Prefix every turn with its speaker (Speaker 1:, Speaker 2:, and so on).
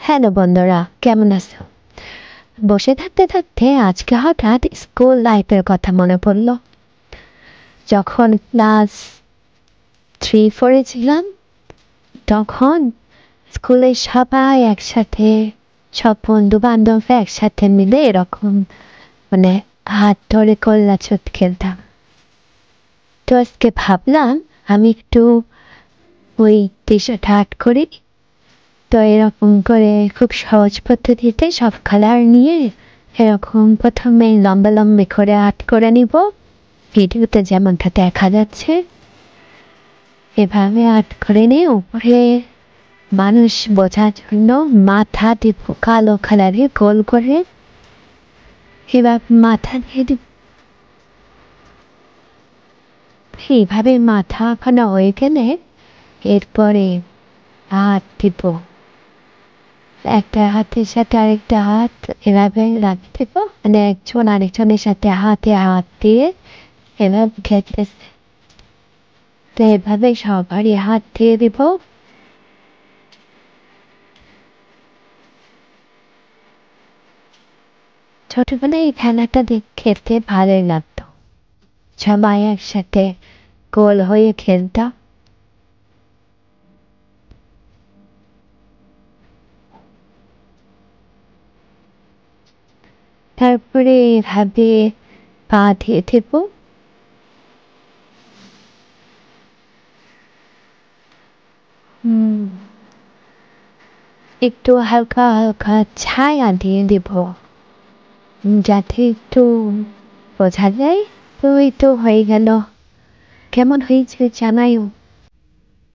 Speaker 1: Hello বন্ধুরা, কেমন আছো? বসে থাকতে থাকতে আজকে হঠাৎ স্কুল লাইফের কথা মনে পড়লো। যখন ক্লাস 3-4 ছিলাম, তখন স্কুলে সবাই একসাথে, সব বন্ধু বান্ধব একসাথে মিলে এরকম হাত ধরে কল্লাছুট খেলতাম। তো আজকে ভাবলাম আমি একটু ওই বিষয়টা আর্ট করি। তো এরকম করে খুব সহজ পদ্ধতিতে সব কালার নিয়ে এরকম প্রথমে লম্বা লম্বা করে আর্ট করে নিব। ভিডিওতে যেমনটা দেখা যাচ্ছে এভাবে আর্ট করে নিয়ে উপরে মানুষ বোঝার জন্য মাথা দিব কালো কালারে গোল করে। এবার মাথা দিয়ে দিব, এইভাবে মাথা আঁকানো হয়ে গেলে এরপরে হাত দিব, একটা হাতের সাথে আরেকটা হাত এভাবে রাখতে দেবো, একজন আরেকজনের সাথে হাতে হাত দিয়ে এভাবে ঘেঁটতেছে। তো এভাবে সবারই হাত দিয়ে দিব। ছোটবেলায় এই খেলাটা খেলতে ভালোই লাগতো, সবাই একসাথে গোল হয়ে খেলতাম। তারপরে এভাবে পা দিয়ে দেব। একটু হালকা হালকা ছায়া দিয়ে দেব যাতে একটু বোঝা যায়। তো এই তো হয়ে গেল। কেমন হয়েছে জানাইও।